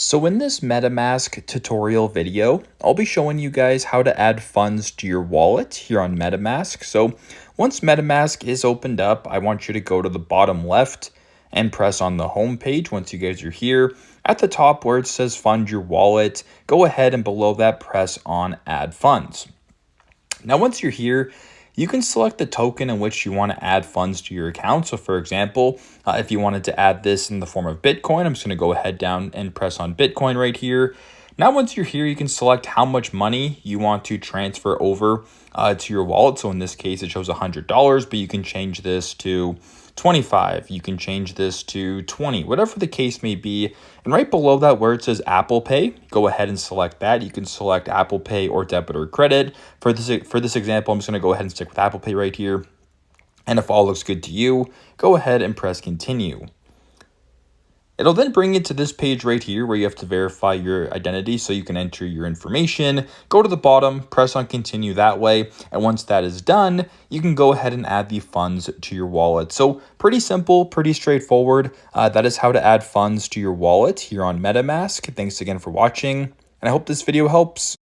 So in this MetaMask tutorial video, I'll be showing you guys how to add funds to your wallet here on MetaMask. So once MetaMask is opened up, I want you to go to the bottom left and press on the home page. Once you guys are here, at the top where it says fund your wallet, go ahead and below that press on add funds. Now, once you're here, you can select the token in which you want to add funds to your account. So for example, if you wanted to add this in the form of Bitcoin, I'm just going to go ahead down and press on Bitcoin right here. Now, once you're here, you can select how much money you want to transfer over to your wallet. So in this case, it shows $100, but you can change this to 25. You can change this to 20, whatever the case may be. And right below that where it says Apple Pay, go ahead and select that. You can select Apple Pay or debit or credit. For this example, I'm just going to go ahead and stick with Apple Pay right here. And if all looks good to you, go ahead and press continue. It'll then bring you to this page right here where you have to verify your identity, so you can enter your information, go to the bottom, press on continue that way. And once that is done, you can go ahead and add the funds to your wallet. So pretty simple, pretty straightforward. That is how to add funds to your wallet here on MetaMask. Thanks again for watching, and I hope this video helps.